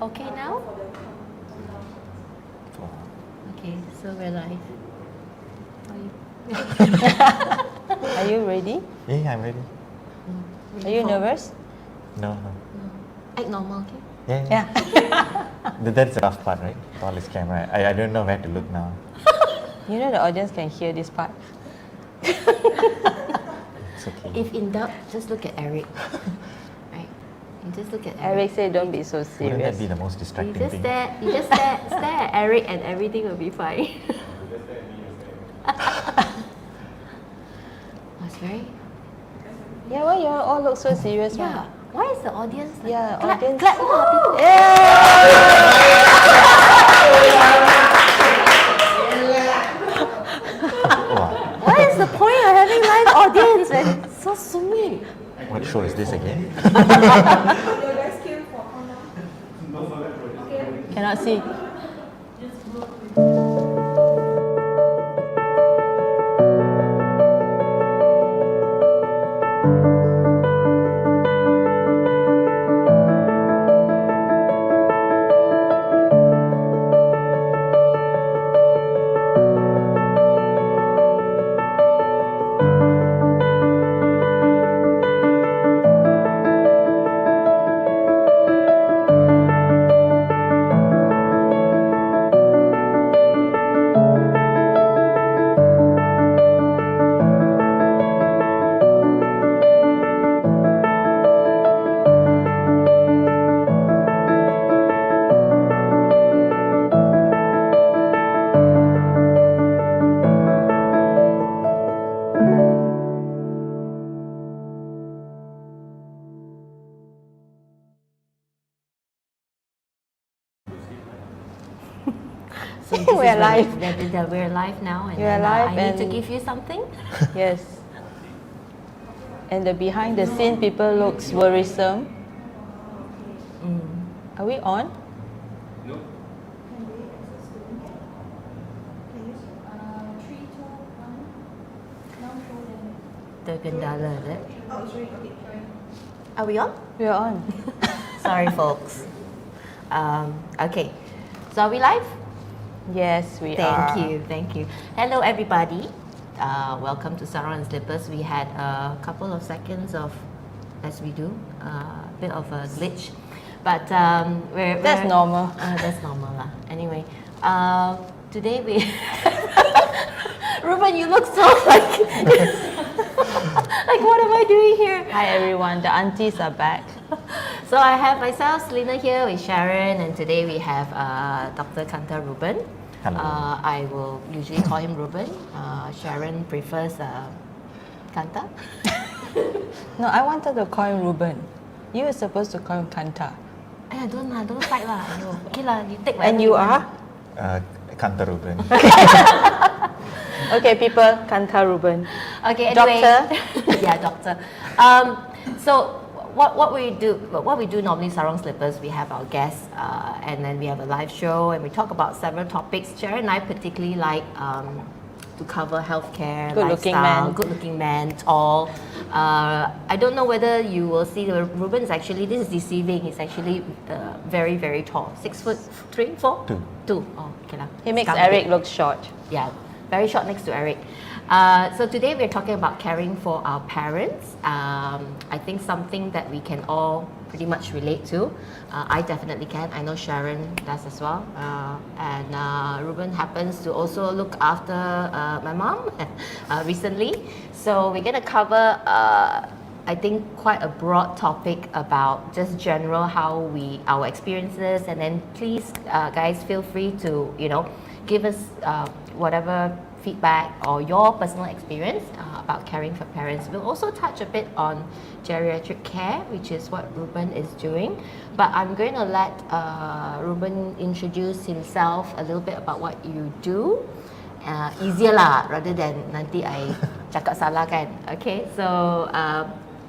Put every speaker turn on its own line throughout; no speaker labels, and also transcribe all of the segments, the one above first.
Okay now? Okay, so we're live.
Are you ready?
Yeah, I'm ready.
Are you nervous?
No.
No. Act normal, okay?
Yeah. That's the rough part, right? With all this camera. I don't know where to look now.
You know the audience can hear this part.
It's okay.
If in doubt, just look at Eric. Right? You just look at
Eric said don't be so
Wouldn't that
serious.
be the most
You
distracting
just
thing?
stare at Eric and everything will be fine. It's very...
Yeah, why you all look so serious?
Yeah. Why is the audience like...
Yeah,
clap,
audience.
clap, people.
Wow.
What is the point of having live audience when it's so sweet?
What show is this again?
Cannot see.
So this is
We're live.
We're live now, and
You're
then,
live
I need to
and-
give you something.
Yes. And the behind the scene people looks worrisome. Are we on?
The Gandala, is it? Are we on?
We are on.
Sorry, folks. Okay, so are we live?
Yes, we are.
Thank you. Hello, everybody. Welcome to Sarong and Slippers. We had a couple of seconds of, as we do, a bit of a glitch, but
That's normal.
That's normal lah. Anyway, today we. Ruben, you look so like. Like, what am I doing here?
Hi everyone, the aunties are back.
So I have myself, Selena, here with Sharon, and today we have Dr. Kanta Ruben.
Hello.
I will usually call him Ruben. Sharon prefers Kanta.
No, I wanted to call him Ruben. You were supposed to call him Kanta.
Don't fight lah. Okay lah, you take
And
whatever
you
want.
are?
Kanta Ruben.
Okay, people, Kanta Ruben.
Okay, anyway.
Doctor?
Yeah, doctor. So what we do normally, Sarong Slippers, we have our guests, and then we have a live show, and we talk about several topics. Sharon and I particularly like to cover healthcare,
Good-looking
lifestyle,
man.
good-looking man, tall. I don't know whether you will see Ruben is actually, this is deceiving. He's actually very, very tall, 6'3", 4". 2. Oh, okay lah.
He makes
Scam
Eric
it.
look short.
Yeah, very short next to Eric. So today we're talking about caring for our parents. I think something that we can all pretty much relate to. I definitely can. I know Sharon does as well. And Ruben happens to also look after my mom recently. So we're going to cover I think quite a broad topic about just general how our experiences, and then please guys feel free to give us whatever feedback or your personal experience about caring for parents. We'll also touch a bit on geriatric care, which is what Ruben is doing, but I'm going to let Ruben introduce himself a little bit about what you do. Easier lah, rather than nanti I cakap salah kan. Okay, so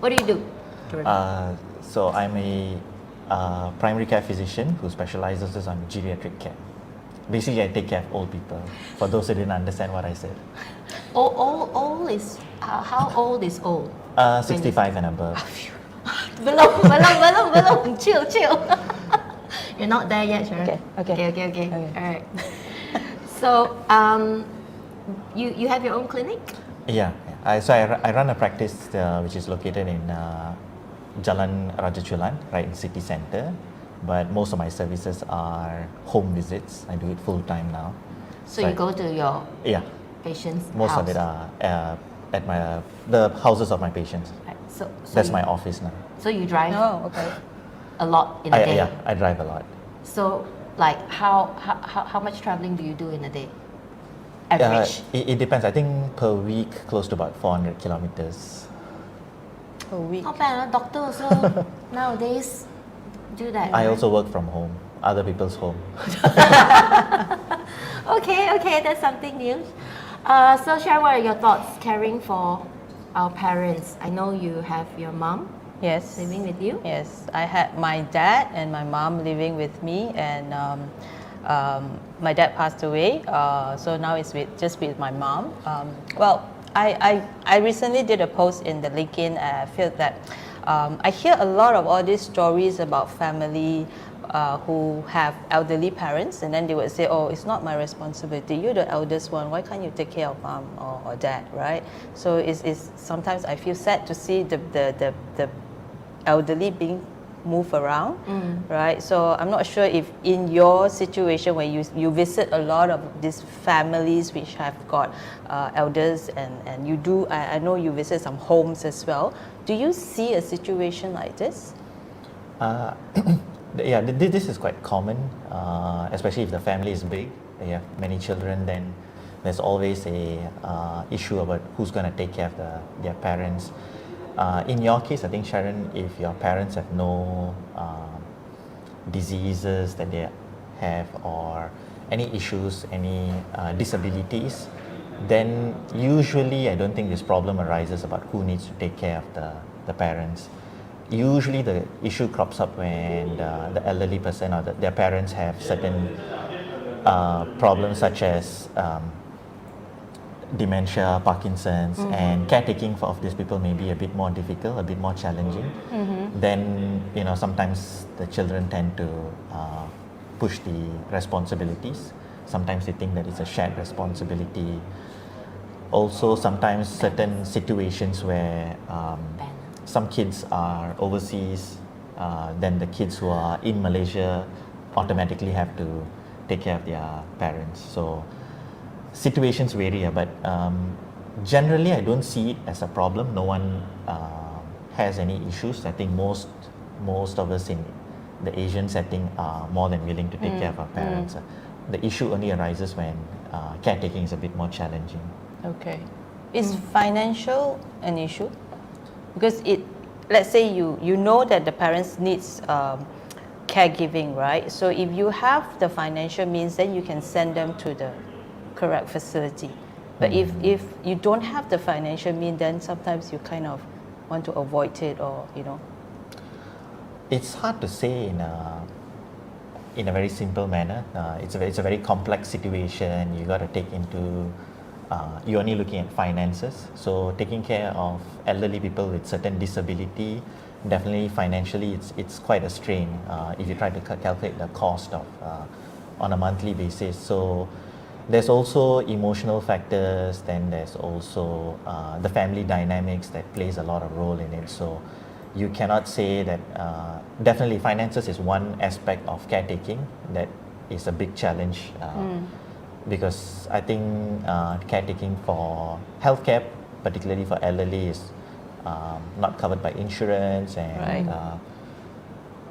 what do you do?
So I'm a primary care physician who specializes on geriatric care. Basically, I take care of old people. For those who didn't understand what I said.
Old is how old is old?
65 and above.
Belum. Chill. You're not there yet, Sharon.
Okay.
Okay. All right. So, you have your own clinic?
Yeah. I run a practice which is located in Jalan Raja Chulan, right in city center. But most of my services are home visits. I do it full time now.
So you go to your
Yeah.
patients'
Most
house.
of it are at the houses of my patients.
Right. So
That's
you,
my office now.
So you drive
Oh, okay.
a lot in a day.
Yeah, I drive a lot.
So, like, how much traveling do you do in a day? Average.
It depends. I think per week, close to about 400 kilometers.
A week.
Not bad, doctor also nowadays do that.
I
right?
also work from home, other people's home.
Okay, that's something new. So, Sharon, what are your thoughts caring for our parents? I know you have your mom
Yes.
living with you.
Yes, I had my dad and my mom living with me, and my dad passed away, so now it's just with my mom. I recently did a post in the LinkedIn. I feel that I hear a lot of all these stories about family who have elderly parents, and then they would say, "Oh, it's not my responsibility. You're the eldest one. Why can't you take care of mom or dad?" Right? So it's sometimes I feel sad to see the elderly being moved around, right? So I'm not sure if in your situation where you visit a lot of these families which have got elders, and you do, I know you visit some homes as well. Do you see a situation like this?
Yeah, this is quite common, especially if the family is big. They have many children, then there's always a issue about who's going to take care of their parents. In your case, I think, Sharon, if your parents have no diseases that they have or any issues, any disabilities, then usually I don't think this problem arises about who needs to take care of the parents. Usually the issue crops up when the elderly person or their parents have certain problems such as dementia, Parkinson's, and caretaking of these people may be a bit more difficult, a bit more challenging. Then sometimes the children tend to push the responsibilities. Sometimes they think that it's a shared responsibility. Also, sometimes certain situations where some kids are overseas, then the kids who are in Malaysia automatically have to take care of their parents. So situations vary, but generally I don't see it as a problem. No one has any issues. I think most of us in the Asian setting are more than willing to take care of our parents. The issue only arises when caretaking is a bit more challenging.
Okay. Is financial an issue? Because let's say you know that the parents needs caregiving, right? So if you have the financial means, then you can send them to the correct facility. But if you don't have the financial means, then sometimes you kind of want to avoid it, or
It's hard to say in a very simple manner. It's a very complex situation. You got to take into you're only looking at finances. So taking care of elderly people with certain disability, definitely financially it's quite a strain if you try to calculate the cost of on a monthly basis. So there's also emotional factors, then there's also the family dynamics that plays a lot of role in it. So you cannot say that definitely finances is one aspect of caretaking that is a big challenge because I think caretaking for healthcare, particularly for elderly, is not covered by insurance, and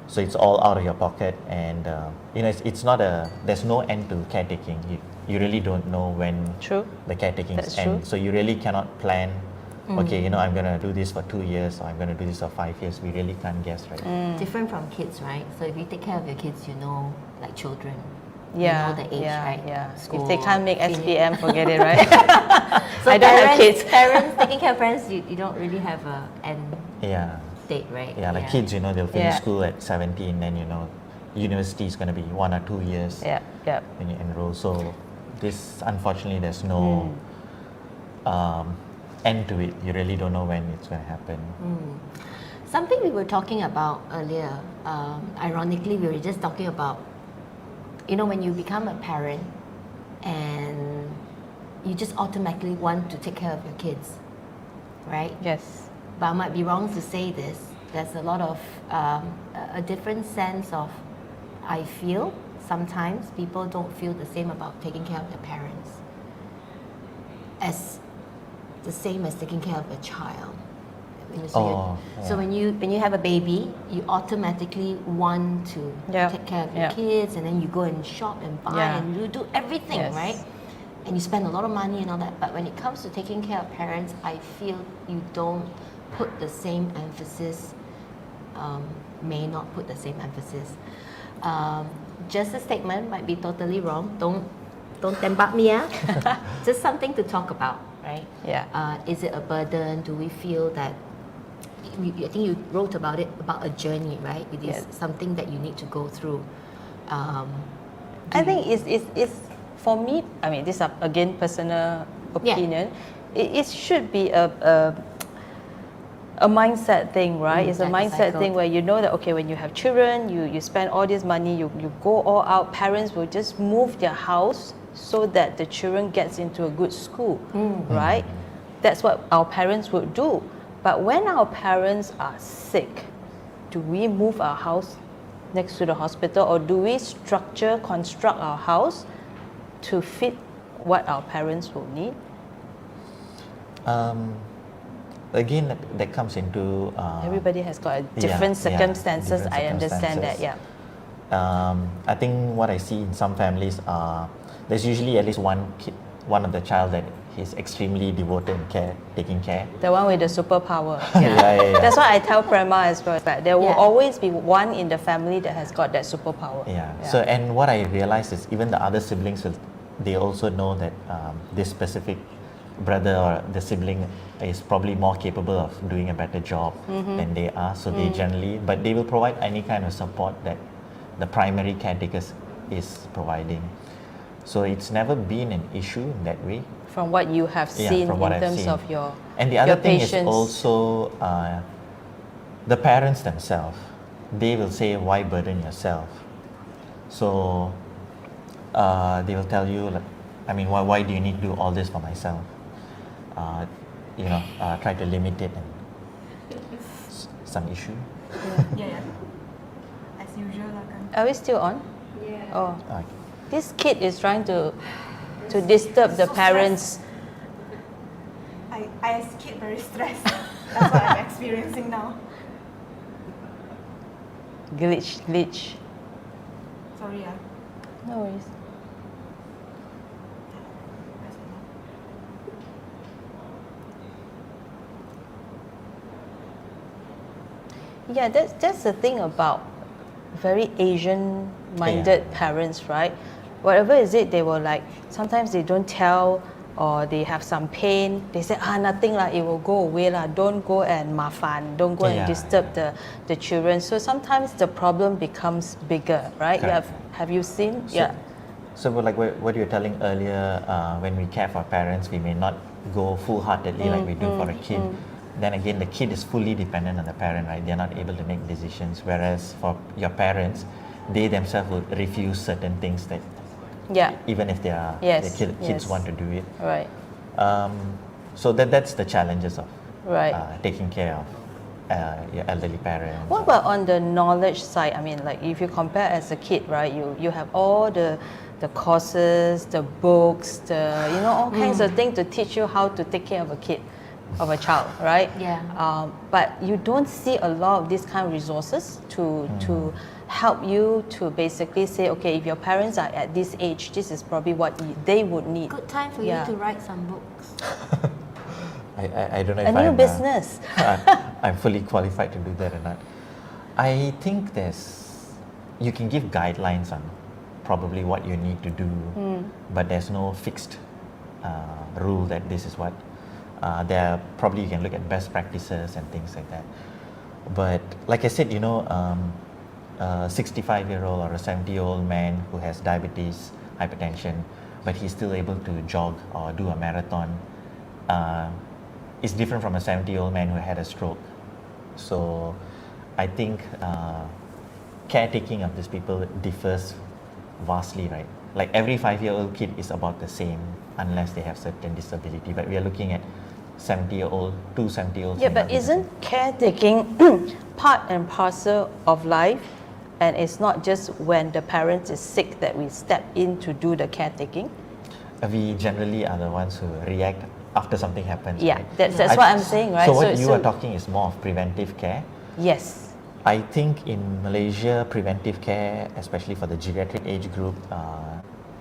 so it's all out of your pocket, and it's not there's no end to caretaking. You really don't know when the caretaking ends, so you really cannot plan. Okay, I'm going to do this for 2 years, or I'm going to do this for 5 years. We really can't guess, right?
Different from kids, right? So if you take care of your kids, like children.
Yeah,
you know the age, right?
Yeah.
School,
if they can't make SPM, forget it, right?
So
I don't have kids.
Parents taking care of parents, you don't really have a end date, right?
Yeah, like kids, they'll finish school at 17, then university is going to be 1 or 2 years when you enroll. So this, unfortunately, there's no end to it. You really don't know when it's going to happen.
Something we were talking about earlier, ironically, we were just talking about, when you become a parent and you just automatically want to take care of your kids, right?
Yes.
But I might be wrong to say this. There's a lot of a different sense of, I feel sometimes people don't feel the same about taking care of their parents as the same as taking care of a child. So when you have a baby, you automatically want to take care of your kids, and then you go and shop and buy and you do everything, right? And you spend a lot of money and all that. But when it comes to taking care of parents, I feel you don't put the same emphasis, may not put the same emphasis. Just a statement, might be totally wrong. Don't tembak me, Just something to talk about, right?
Yeah.
Is it a burden? Do we feel that? I think you wrote about it, about a journey, right? It is something that you need to go through.
I think it's for me. I mean, this is again personal opinion. It should be a mindset thing, right? It's a mindset thing where you know that, okay, when you have children, you spend all this money, you go all out. Parents will just move their house so that the children gets into a good school, right? That's what our parents would do. But when our parents are sick, do we move our house next to the hospital, or do we construct our house to fit what our parents will need?
Again, that comes into...
everybody has got different circumstances.
Different
I understand that,
I think what I see in some families, there's usually at least one kid, one of the child that is extremely devoted and taking care.
The one with the superpower.
Yeah.
That's what I tell Prema as well. That there will always be one in the family that has got that superpower.
So, and what I realized is even the other siblings, they also know that this specific brother or the sibling is probably more capable of doing a better job than they are. So they generally, but they will provide any kind of support that the primary caretakers is providing. So it's never been an issue in that way.
From what you have seen in terms of your
And the other thing
patients.
is also the parents themselves. They will say, why burden yourself? So they will tell you, why do you need to do all this for myself? Try to limit it and some issue.
Yeah. As usual lah kan.
Are we still on?
Yeah.
Oh,
Okay.
this kid is trying to disturb the parents.
I as a kid very stressed. That's what I'm experiencing now.
Glitch.
Sorry,
No worries. Yeah, that's the thing about very Asian-minded parents, right? Whatever is it, they will like, sometimes they don't tell, or they have some pain. They say, nothing lah, it will go away lah. Don't go and mafan, don't go and disturb the children. So sometimes the problem becomes bigger, right? Have you seen?
So like what you were telling earlier, when we care for parents, we may not go full-heartedly like we do for a kid. Then again, the kid is fully dependent on the parent, right? They're not able to make decisions. Whereas for your parents, they themselves will refuse certain things that, even if their kids want to do it.
Right.
So that's the challenges of taking care of your elderly parents.
What about on the knowledge side? I mean, like if you compare as a kid, right? You have all the courses, the books, all kinds of things to teach you how to take care of a kid. Of a child, right? But you don't see a lot of these kind of resources to help you to basically say, okay, if your parents are at this age, this is probably what they would need.
Good time for you to write some books.
I don't know if
a new business.
I'm fully qualified to do that or not. I think you can give guidelines on probably what you need to do, but there's no fixed rule that this is what. There probably you can look at best practices and things like that. But like I said, a 65-year-old or a 70-year-old man who has diabetes, hypertension, but he's still able to jog or do a marathon, is different from a 70-year-old man who had a stroke. So I think caretaking of these people differs vastly, right? Like every 5-year-old kid is about the same unless they have certain disability, but we are looking at 70-year-old, 70-year-olds.
Yeah, but isn't caretaking part and parcel of life? And it's not just when the parent is sick that we step in to do the caretaking?
We generally are the ones who react after something happens.
Yeah,
right?
that's what I'm saying, right?
So what you are talking is more of preventive care.
Yes.
I think in Malaysia, preventive care, especially for the geriatric age group,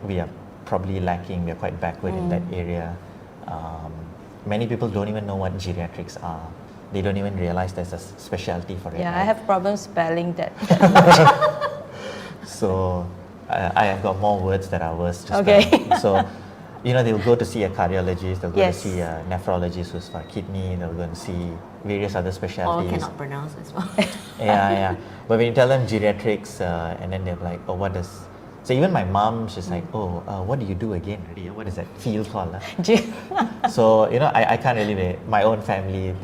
we are probably lacking. We are quite backward in that area. Many people don't even know what geriatrics are. They don't even realize there's a specialty for it.
Yeah,
right?
I have problems spelling that.
So I have got more words that are worse to
Okay.
spell. So, they'll go to see a cardiologist, they'll go
Yes.
to see a nephrologist who's for kidney, they'll go and see various other
Or
specialties.
cannot pronounce as well.
Yeah. But when you tell them geriatrics, and then they're like, oh, what does... So even my mom, she's like, oh, what do you do again, really? What is that field called? So, I can't really... My own family,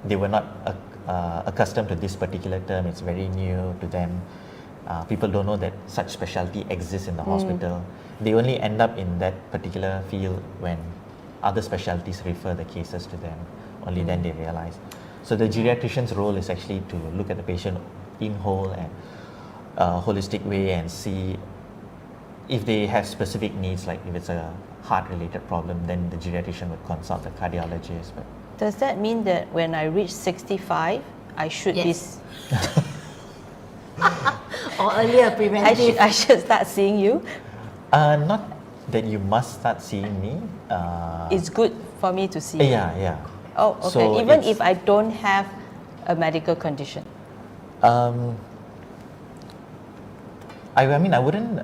they were not accustomed to this particular term. It's very new to them. People don't know that such specialty exists in the hospital. They only end up in that particular field when other specialties refer the cases to them. Only then they realize. So the geriatrician's role is actually to look at the patient in whole and holistic way and see if they have specific needs, like if it's a heart-related problem, then the geriatrician would consult the cardiologist. But
Does that mean that when I reach 65, I should
Yes.
be...
Or earlier preventive.
I should start seeing you?
not that you must start seeing me.
It's good for me to see you.
Yeah.
Oh, okay.
So
Even
it's-
if I don't have a medical condition.
I mean, I wouldn't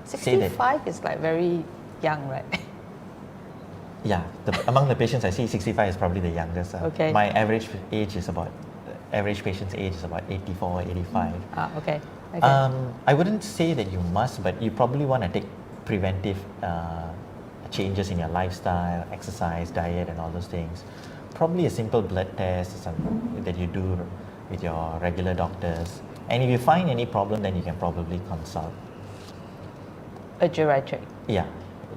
say that.
65 is like very young, right?
Yeah, among the patients I see, 65 is probably the youngest.
Okay.
My average patient's age is about 84, 85.
Okay.
I wouldn't say that you must, but you probably want to take preventive changes in your lifestyle, exercise, diet, and all those things. Probably a simple blood test that you do with your regular doctors. And if you find any problem, then you can probably consult.
A geriatric.
Yeah,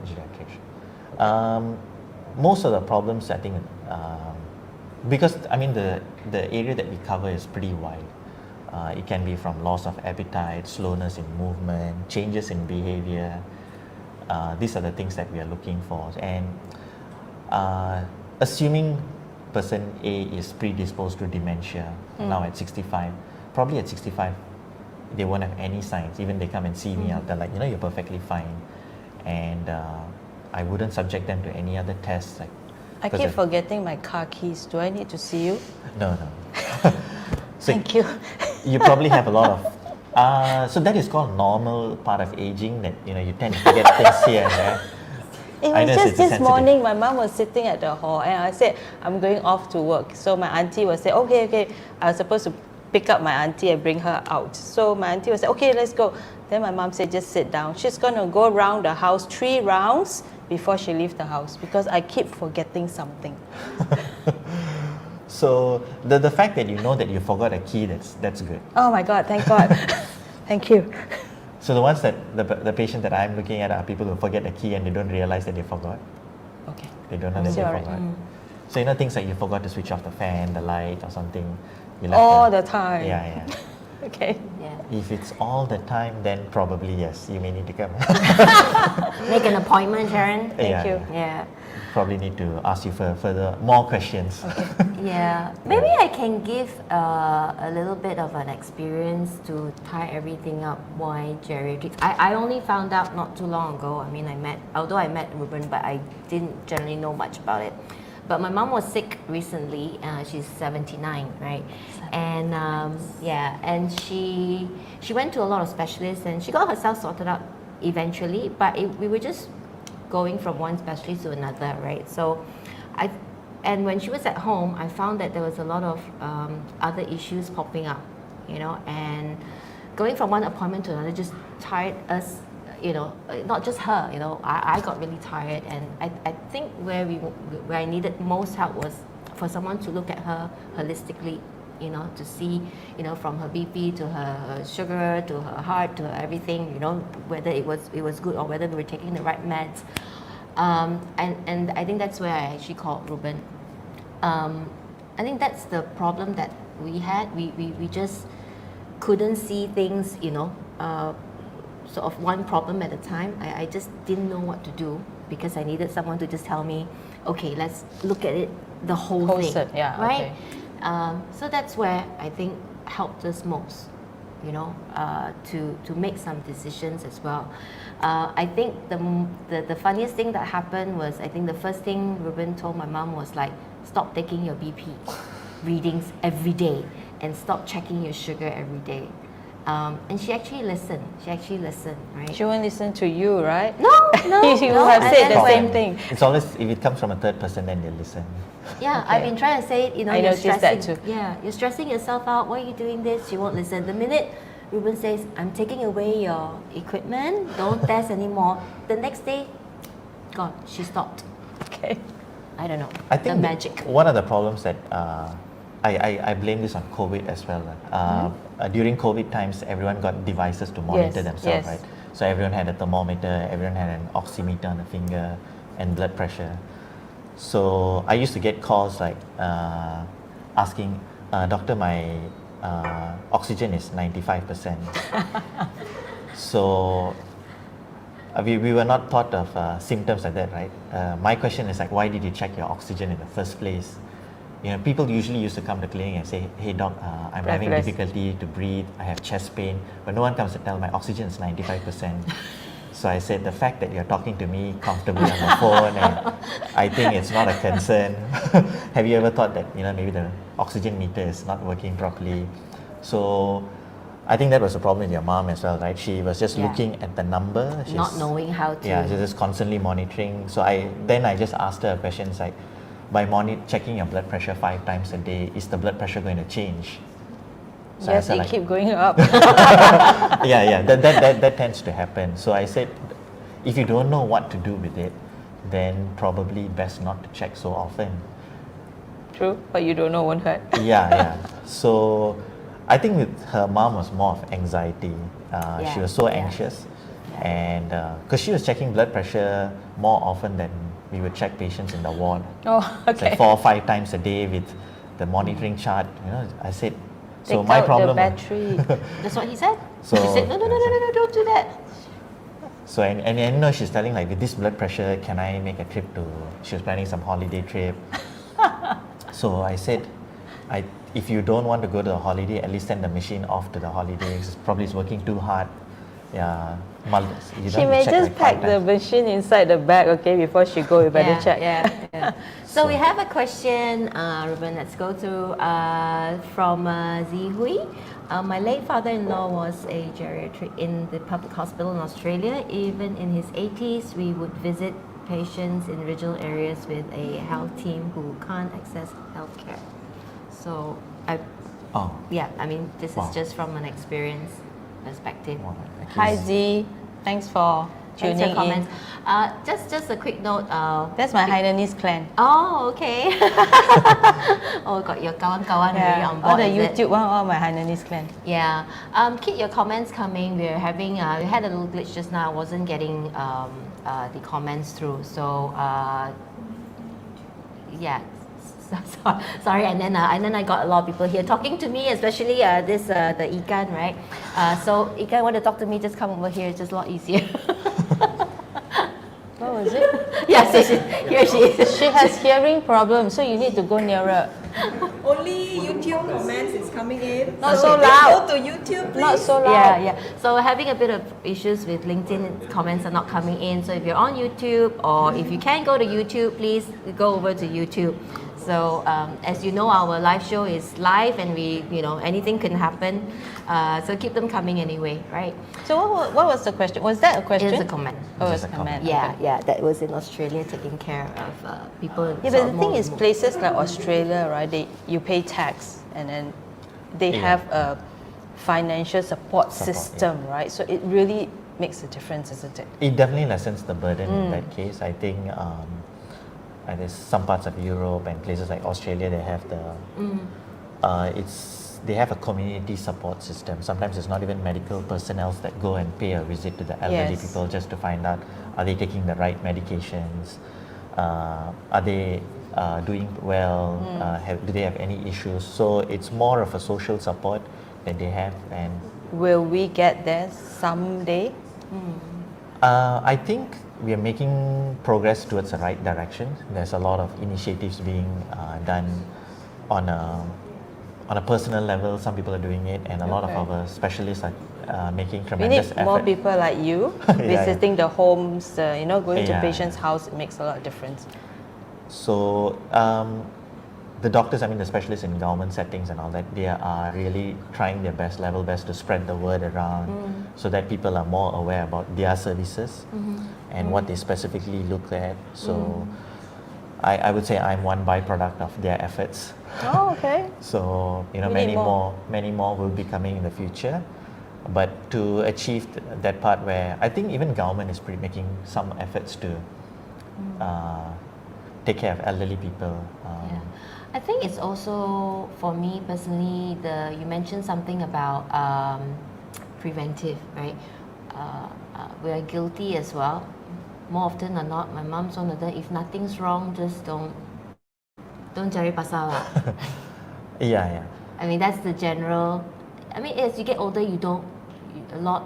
geriatric. Most of the problems, I think, because I mean the area that we cover is pretty wide. It can be from loss of appetite, slowness in movement, changes in behavior. These are the things that we are looking for. And assuming person A is predisposed to dementia now at 65, probably at 65 they won't have any signs. Even they come and see me out, they're like, you're perfectly fine. And I wouldn't subject them to any other tests. Like,
I keep forgetting my car keys. Do I need to see you?
No. So
Thank you.
you probably have a lot of. So that is called normal part of aging. That you tend to forget things here and there.
It
I
was
know
just
it's
this
sensitive.
morning, my mom was sitting at the hall and I said, I'm going off to work. So my auntie was saying, okay. I was supposed to pick up my auntie and bring her out. So my auntie was like, okay, let's go. Then my mom said, just sit down. She's going to go around the house 3 rounds before she leaves the house because I keep forgetting something.
So the fact that you know that you forgot a key, that's good.
Oh my God, thank God. Thank you.
So the ones that the patient that I'm looking at are people who forget a key and they don't realize that they forgot.
Okay.
They don't know that they
Still alright.
forgot. So things like you forgot to switch off the fan, the light, or something. You left
All the time.
Yeah.
Okay.
Yeah.
If it's all the time, then probably yes, you may need to come.
Make an appointment, Sharon.
Thank you.
Yeah.
Probably need to ask you for more questions.
Yeah, maybe I can give a little bit of an experience to tie everything up. Why geriatrics? I only found out not too long ago. I mean, although I met Ruben, but I didn't generally know much about it. But my mom was sick recently. She's 79, right? And and she went to a lot of specialists and she got herself sorted out eventually. But we were just going from one specialist to another, right? So and when she was at home, I found that there was a lot of other issues popping up, and going from one appointment to another just tired us, not just her, I got really tired, and I think where I needed most help was for someone to look at her holistically, you know, to see, you know, from her BP to her sugar to her heart to her everything, you know, whether it was good or whether we were taking the right meds. And I think that's where I actually called Ruben. I think that's the problem that we had. We just couldn't see things, you know, sort of one problem at a time. I just didn't know what to do because I needed someone to just tell me, okay, let's look at it, the whole thing,
set, yeah,
right?
okay.
So that's where I think helped us most, you know, to make some decisions as well. I think the funniest thing that happened was, I think the first thing Ruben told my mom was like, stop taking your BP readings every day and stop checking your sugar every day. And she actually listened. Right?
She won't listen to you, right?
No.
You
no.
have
And
said
then
the same
when-
thing.
It's always, if it comes from a third person, then they'll listen.
Yeah,
Okay.
I've been trying to say, you know,
I
you're
noticed
stressing.
that too.
Yeah, you're stressing yourself out. Why are you doing this? She won't listen. The minute Ruben says, I'm taking away your equipment, don't test anymore. The next day, gone. She stopped.
Okay.
I don't know.
I think
the magic.
one of the problems that I blame this on COVID as well. During COVID times, everyone got devices to monitor
Yes,
themselves,
yes.
right? So everyone had a thermometer, everyone had an oximeter on the finger, and blood pressure. So I used to get calls like asking, doctor, my oxygen is 95%. So we were not taught of symptoms like that, right? My question is like, why did you check your oxygen in the first place? You know, people usually used to come to clinic and say, hey doc, I'm having
Breathless.
difficulty to breathe, I have chest pain, but no one comes to tell my oxygen is 95%. So I said, the fact that you're talking to me comfortably on the phone, and I think it's not a concern. Have you ever thought that, you know, maybe the oxygen meter is not working properly? So I think that was a problem with your mom as well, right? She was just
Yeah.
looking at the number.
Not knowing how to.
Yeah, she's just constantly monitoring. So I just asked her questions like, by checking your blood pressure 5 times a day, is the blood pressure going to change? So I
Yes,
said
it
like,
keep going up.
yeah, that tends to happen. So I said, if you don't know what to do with it, then probably best not to check so often.
True, but you don't know won't hurt.
Yeah. So I think with her mom was more of anxiety. She was so anxious, and because she was checking blood pressure more often than we would check patients in the ward.
Oh,
It's like
okay.
4 or 5 times a day with the monitoring chart. You know, I said, so
Take
my
out
problem.
the battery.
That's what he said.
So-
She said, no, don't do that.
So and you know, she's telling like, with this blood pressure, can I make a trip to? She was planning some holiday trip. So I said, if you don't want to go to the holiday, at least send the machine off to the holiday. It's probably it's working too hard. Yeah, you
She
don't
may
check
just
like
pack
5
the
times.
machine inside the bag, okay, before she go. You better check.
Yeah. So we have a question, Ruben. Let's go to from Zihui. My late father-in-law was a geriatric in the public hospital in Australia. Even in his 80s, we would visit patients in regional areas with a health team who can't access healthcare. So, I mean, this
Wow.
is just from an experience perspective.
Wow,
Hi
actually,
Z, thanks for
Thanks
tuning
for
in.
comments. Just a quick note.
That's my Hainanese clan.
Oh, okay. Oh, got your kawan-kawan already on board.
all the
is it?
YouTube one, all my Hainanese clan.
Yeah. Keep your comments coming. We're having, we had a little glitch just now. I wasn't getting the comments through. So, yeah. Sorry, and then I got a lot of people here talking to me, especially the Ikan, right? So Ikan want to talk to me, just come over here. It's just a lot easier.
What was it?
Yeah, so here she is.
She has hearing problems, so you need to go nearer.
Only YouTube comments is coming in.
Not so
please
loud.
Go to YouTube, please.
Not so loud.
Yeah. So we're having a bit of issues with LinkedIn. Comments are not coming in. So if you're on YouTube, or if you can't go to YouTube, please go over to YouTube. So as you know, our live show is live, and anything can happen. So keep them coming anyway, right?
So what was the question? Was that a question?
It's a comment.
Oh,
Just
it's a
a
comment.
comment.
Yeah, that was in Australia, taking care of people.
Yeah, but the thing is, places like Australia, right? You pay tax, and then they
Yeah.
have a financial support
Support,
system, right? So it really makes a difference, isn't it?
it definitely lessens the burden in that case. I think there's some parts of Europe and places like Australia, they have they have a community support system. Sometimes it's not even medical personnel that go and pay a visit to the elderly
Yes.
people just to find out, are they taking the right medications, are they doing well, do they have any issues. So it's more of a social support that they have. And
Will we get there someday?
I think we are making progress towards the right direction. There's a lot of initiatives being done on a personal level. Some people are doing it, and a lot of
Okay.
our specialists are making
We
tremendous
need
effort.
more people like you
Yeah,
visiting the homes, going to
Yeah,
patients'
yeah.
house. It makes a lot of difference.
So the doctors, the specialists in government settings and all that, they are really trying their level best to spread the word around so that people are more aware about their services and what they specifically look at. So I would say I'm one byproduct of their efforts.
Oh, okay.
So
We need
many more will be coming in the future. But to achieve that part where I think even government is making some efforts to take care of elderly people.
Yeah. I think it's also, for me personally, you mentioned something about preventive, right? We are guilty as well. More often than not, my mom's one of them. If nothing's wrong, just don't cari pasal lah.
Yeah.
I mean, that's the general. I mean, as you get older, a lot.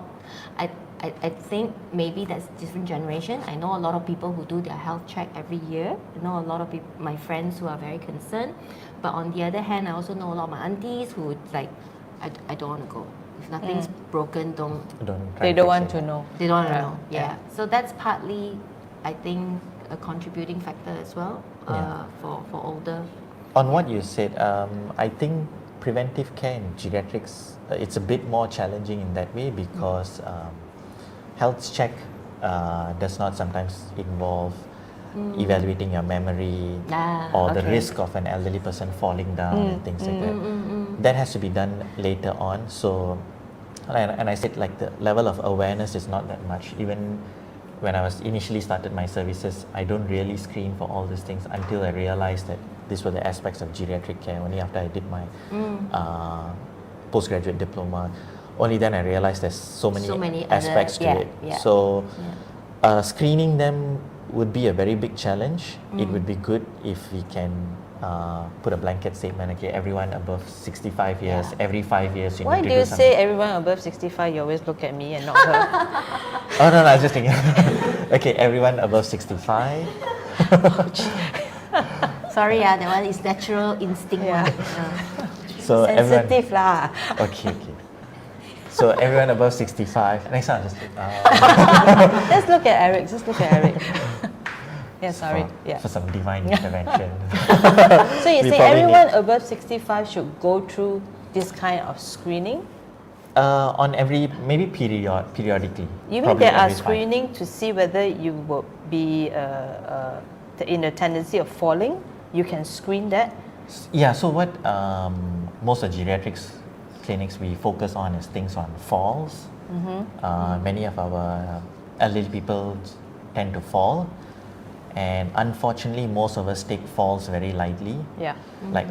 I think maybe that's different generation. I know a lot of people who do their health check every year. I know a lot of people, my friends who are very concerned. But on the other hand, I also know a lot of my aunties who it's like, I don't want to go. If nothing's broken, don't.
They don't want to know.
They don't want to
Yeah.
know. Yeah. So that's partly, I think, a contributing factor as well for older.
On what you said, I think preventive care in geriatrics, it's a bit more challenging in that way because health check does not sometimes involve evaluating your memory or the
okay.
risk of an elderly person falling down and things like that. That has to be done later on. So, and I said like the level of awareness is not that much. Even when I was initially started my services, I don't really screen for all these things until I realized that these were the aspects of geriatric care. Only after I did my postgraduate diploma, only then I realized there's so many aspects to it. So screening them would be a very big challenge. It would be good if we can put a blanket statement, okay, everyone above 65 years, every 5 years you
Why
need
do
to
you
do
say
something.
everyone above 65, you always look at me and not her?
Oh no, I was just thinking. Okay, everyone above 65.
Sorry, that one is natural instinct.
Yeah.
So everyone.
Sensitive lah.
Okay. So everyone above 65. Next time, just
Let's look at Eric. Just look at Eric. Yeah, sorry.
for some divine intervention.
So you
We
say
probably
everyone above 65 should go through this kind of screening?
On maybe periodically.
You mean
Probably
there are
every 5.
screening to see whether you will be in a tendency of falling? You can screen that?
Yeah, so what most of geriatrics clinics we focus on is things on falls. Many of our elderly people tend to fall, and unfortunately most of us take falls very lightly.
Yeah.
Like,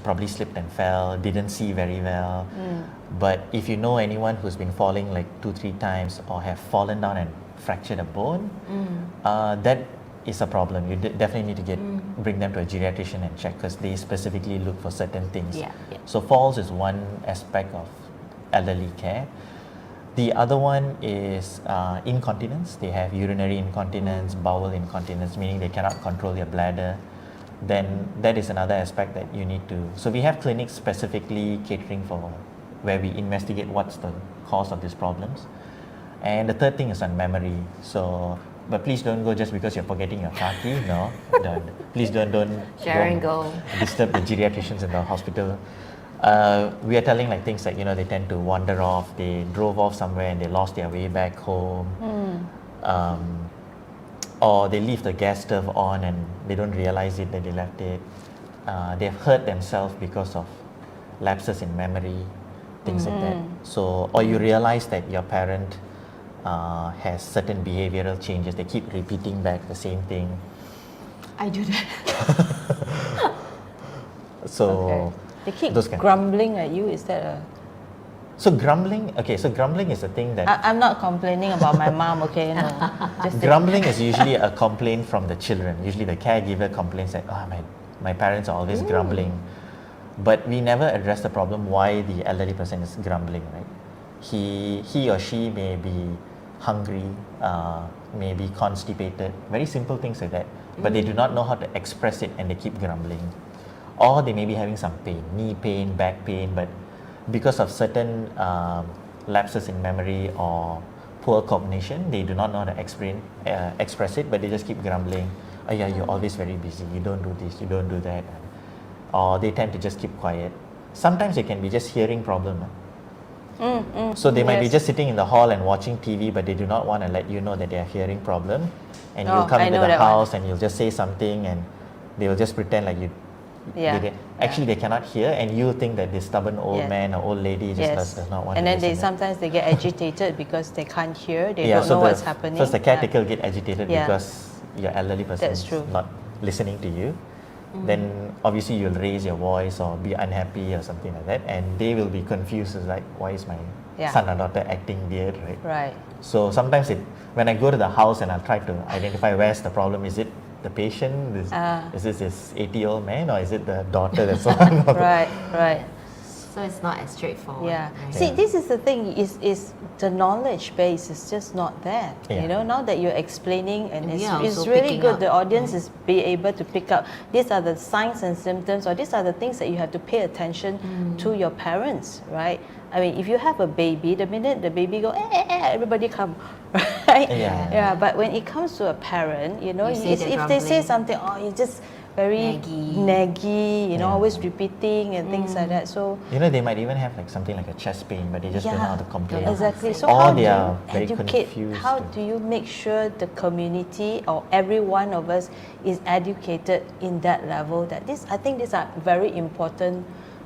probably slipped and fell, didn't see very well. But if you know anyone who's been falling like 2-3 times or have fallen down and fractured a bone, that is a problem. You definitely need to bring them to a geriatrician and check because they specifically look for certain things.
Yeah.
So falls is one aspect of elderly care. The other one is incontinence. They have urinary incontinence, bowel incontinence, meaning they cannot control their bladder. Then that is another aspect that you need to. So we have clinics specifically catering for where we investigate what's the cause of these problems. And the third thing is on memory. So, but please don't go just because you're forgetting your car key. No, don't. Please don't
Share and go.
disturb the geriatricians in the hospital. We are telling like things like, they tend to wander off. They drove off somewhere and they lost their way back home. Or they leave the gas stove on and they don't realize it that they left it. They've hurt themselves because of lapses in memory, things like that. So, or you realize that your parent has certain behavioral changes. They keep repeating back the same thing.
I do that.
So,
Okay. They keep
Those kind.
grumbling at you. Is that a?
So grumbling, okay, so grumbling is the thing that
I'm not complaining about my mom. Okay, no. Just
grumbling is usually a complaint from the children. Usually the caregiver complains like, oh, my parents are always grumbling. But we never address the problem why the elderly person is grumbling, right? He or she may be hungry, may be constipated, very simple things like that. But they do not know how to express it and they keep grumbling. Or they may be having some pain, knee pain, back pain, but because of certain lapses in memory or poor cognition, they do not know how to express it, but they just keep grumbling. Oh yeah, you're always very busy, you don't do this, you don't do that. Or they tend to just keep quiet. Sometimes it can be just hearing problem. So they might be
yes.
just sitting in the hall and watching TV, but they do not want to let you know that they are hearing problem. And
Oh,
you'll come
I
into
know
the
that one.
house and you'll just say something and they will just pretend like you.
Yeah.
Actually, they cannot hear, and you think that this stubborn old
Yes.
man or old lady just does not want
And
to
then
listen.
sometimes they get agitated because they can't hear. They don't know what's happening.
First, the caretaker will get agitated
Yeah.
because your elderly person
That's
is
true.
not listening to you. Then obviously you'll raise your voice or be unhappy or something like that, and they will be confused as like, why is my
Yeah.
son or daughter acting weird, right?
Right.
So sometimes when I go to the house and I'll try to identify where's the problem, is it the patient, is this 80-year-old man, or is it the daughter that's on?
Right. Right.
So it's not as straightforward.
Yeah.
right?
See, this is the thing. Is the knowledge base is just not there.
Yeah.
You know, now that you're explaining, and
And
it's,
we are
it's
also
really
picking
good.
up,
The audience is be able to pick up. These are the signs and symptoms, or these are the things that you have to pay attention to your parents, right? I mean, if you have a baby, the minute the baby go, everybody come, right?
Yeah.
But when it comes to a parent, you know,
You see the
if they say
grumbling.
something, oh, you just very naggy, you know,
Yeah.
always repeating and things like that. So.
You know, they might even have like something like a chest pain, but they just don't know how to complain.
Exactly. So
Or
how
they
do
are
you
very
educate?
confused.
How do you make sure the community or every one of us is educated in that level? That this, I think, these are very important.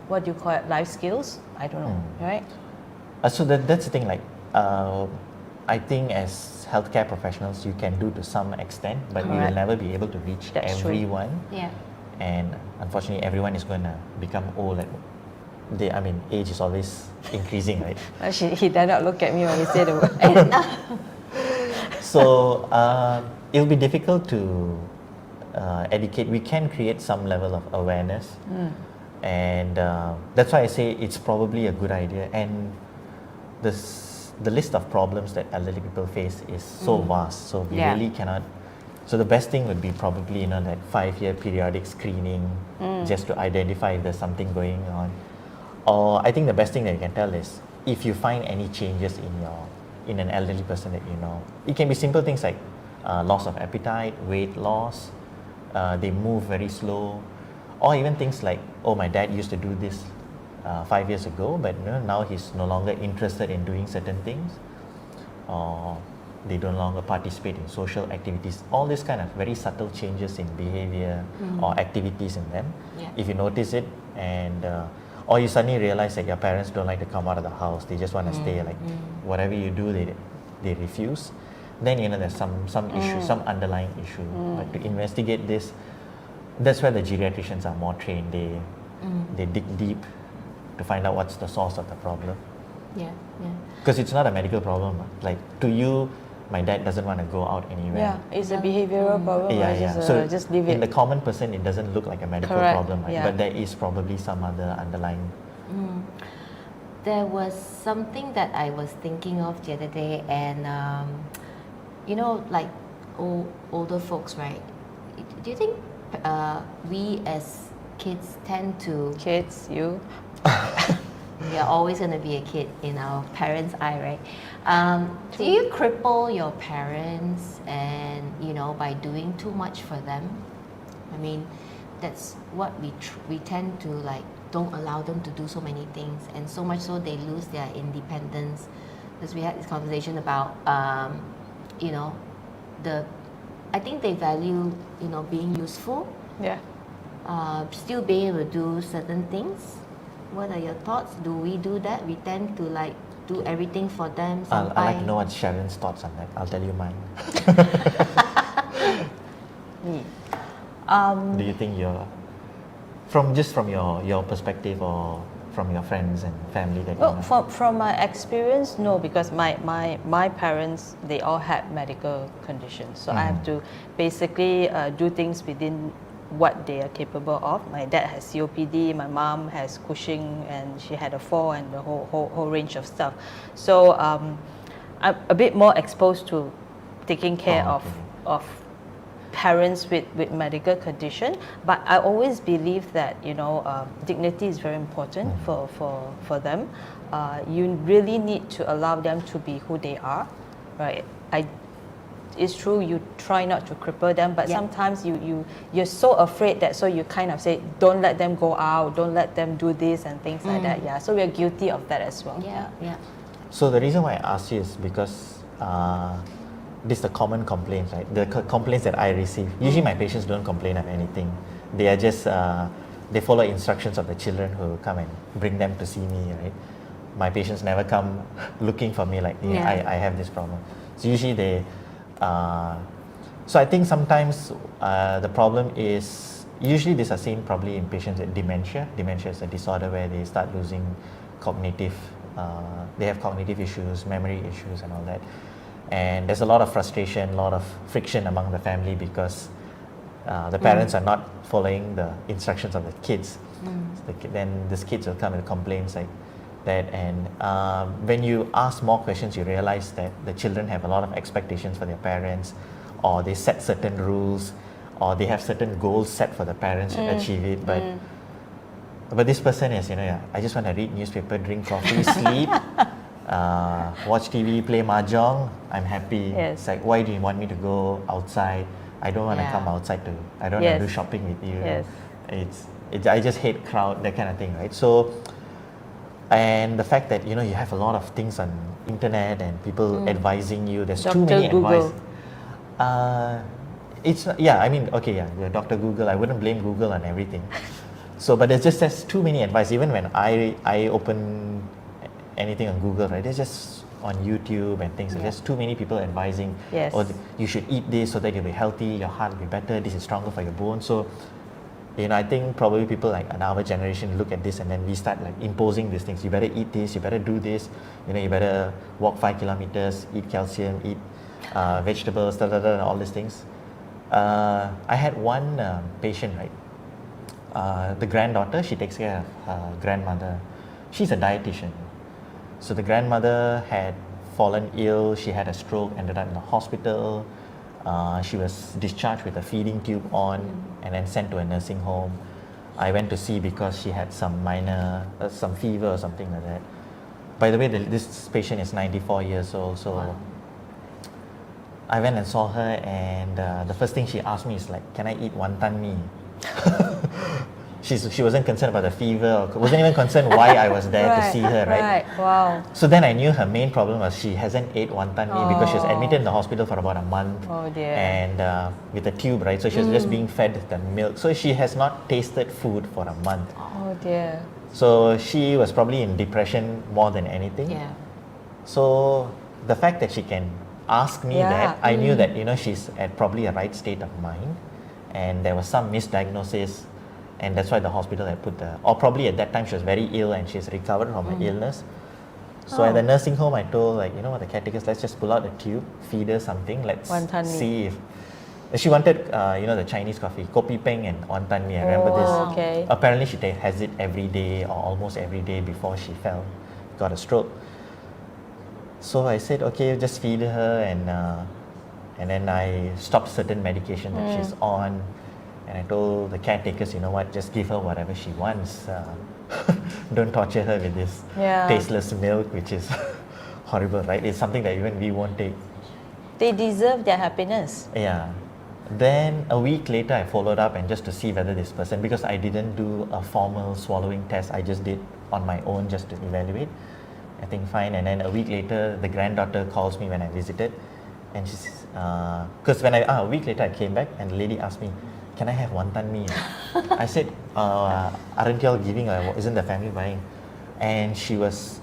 What do you call it? Life skills? I don't know. Right?
So that's the thing. Like, I think as healthcare professionals, you can do to some extent, but we will
Correct.
never be able to reach
That's true.
everyone.
Yeah.
And unfortunately, everyone is going to become old. Age is always increasing, right?
He did not look at me when he said the word.
So it'll be difficult to educate. We can create some level of awareness, and that's why I say it's probably a good idea. And the list of problems that elderly people face is so vast. So we
Yeah.
really cannot. So the best thing would be probably that 5-year periodic screening, just to identify if there's something going on. Or I think the best thing that you can tell is if you find any changes in an elderly person that you know. It can be simple things like loss of appetite, weight loss, they move very slow, or even things like, oh, my dad used to do this 5 years ago, but now he's no longer interested in doing certain things, or they no longer participate in social activities. All these kind of very subtle changes in behavior or activities in them.
Yeah.
If you notice it, and or you suddenly realize that your parents don't like to come out of the house, they just want to stay, like whatever you do, they refuse, then there's some issue, some underlying issue. But to investigate this, that's where the geriatricians are more trained. They dig deep to find out what's the source of the problem.
Yeah.
Because it's not a medical problem. Like to you, my dad doesn't want to go out anywhere.
Yeah, it's a behavioral problem.
Yeah,
Or
yeah.
just leave
in
it.
the common person, it doesn't look like a medical
Correct,
problem, right?
yeah.
But there is probably some other underlying.
There was something that I was thinking of the other day, and like older folks, right? Do you think we as kids tend to?
Kids, you.
You're always going to be a kid in our parents' eye, right? Do you cripple your parents, and by doing too much for them? I mean, that's what we tend to like. Don't allow them to do so many things, and so much so they lose their independence. Because we had this conversation about, I think they value, being useful,
Yeah.
still being able to do certain things. What are your thoughts? Do we do that? We tend to like do everything for them.
I'd like
sampai-
to know what Sharon's thoughts on that. I'll tell you mine.
Me.
Do you think your from your perspective or from your friends and family that
Well,
you know?
from my experience, no, because my parents, they all had medical conditions. So I have to basically do things within what they are capable of. My dad has COPD, my mom has Cushing, and she had a fall and the whole range of stuff. So I'm a bit more exposed to taking care
Oh, okay.
of parents with medical condition, but I always believe that dignity is very important for them. You really need to allow them to be who they are, right? It's true you try not to cripple them, but
Yeah.
sometimes you're so afraid that so you kind of say don't let them go out, don't let them do this and things like that. Yeah, so we're guilty of that as well.
Yeah.
So the reason why I ask you is because this is the common complaints, right? The complaints that I receive. Usually my patients don't complain of anything. They are just, they follow instructions of the children who come and bring them to see me, right? My patients never come looking for me like,
Yeah.
I have this problem. So usually they, so I think sometimes the problem is, usually these are seen probably in patients with dementia. Dementia is a disorder where they start losing cognitive, they have cognitive issues, memory issues and all that. And there's a lot of frustration, a lot of friction among the family because the parents are not following the instructions of the kids. So then these kids will come with complaints like that. And when you ask more questions, you realize that the children have a lot of expectations for their parents, or they set certain rules, or they have certain goals set for the parents to achieve it. But this person is, I just want to read newspaper, drink coffee, sleep, watch TV, play mahjong. I'm happy.
Yes.
It's like, why do you want me to go outside? I don't want to
Yeah.
come outside I don't want to do
Yes.
shopping with you.
Yes.
I just hate crowd, that kind of thing, right? So, and the fact that you have a lot of things on internet and people advising you. There's too
Dr.
many
Google.
advice. It's you're Dr. Google. I wouldn't blame Google on everything. So, but there's too many advice. Even when I open anything on Google, right? There's just on YouTube and things. There's too many people advising.
Yes.
Or you should eat this so that you'll be healthy. Your heart will be better. This is stronger for your bones. So, I think probably people like in our generation look at this and then we start like imposing these things. You better eat this. You better do this. You better walk 5 kilometers. Eat calcium. Eat vegetables. All these things. I had one patient, right? The granddaughter, she takes care of her grandmother. She's a dietitian. So the grandmother had fallen ill, she had a stroke, ended up in the hospital. She was discharged with a feeding tube on and then sent to a nursing home. I went to see because she had some minor, some fever or something like that. By the way, this patient is 94 years old, so I went and saw her, and the first thing she asked me is like, can I eat wonton mee? She wasn't concerned about the fever, or wasn't even concerned why I was there to see her, right?
Wow.
So then I knew her main problem was she hasn't ate wonton mee because she was admitted in the hospital for about a month.
Oh dear.
And with a tube, right? So she was just being fed the milk. So she has not tasted food for a month.
Oh dear.
So she was probably in depression more than anything.
Yeah.
So the fact that she can ask me
Yeah.
that, I knew that she's at probably a right state of mind, and there was some misdiagnosis, and that's why the hospital had put or probably at that time she was very ill and she's recovered from her illness. So at the nursing home, I told what, the caretakers, let's just pull out the tube, feed her something, let's
Wonton mee.
see if. She wanted, the Chinese coffee, kopi peng and wonton mee. I remember
Oh,
this.
okay.
Apparently, she has it every day or almost every day before she got a stroke. So I said, okay, just feed her, and then I stopped certain medication that she's on, and I told the caretakers, just give her whatever she wants. Don't torture her with this tasteless milk, which is horrible, right? It's something that even we won't take.
They deserve their happiness.
Yeah. Then a week later, I followed up and just to see whether this person, because I didn't do a formal swallowing test, I just did on my own just to evaluate. I think fine. And then a week later, the granddaughter calls me when I visited, and she says, because when a week later I came back and the lady asked me, can I have wonton mee? I said, aren't you all giving, or isn't the family buying? And she was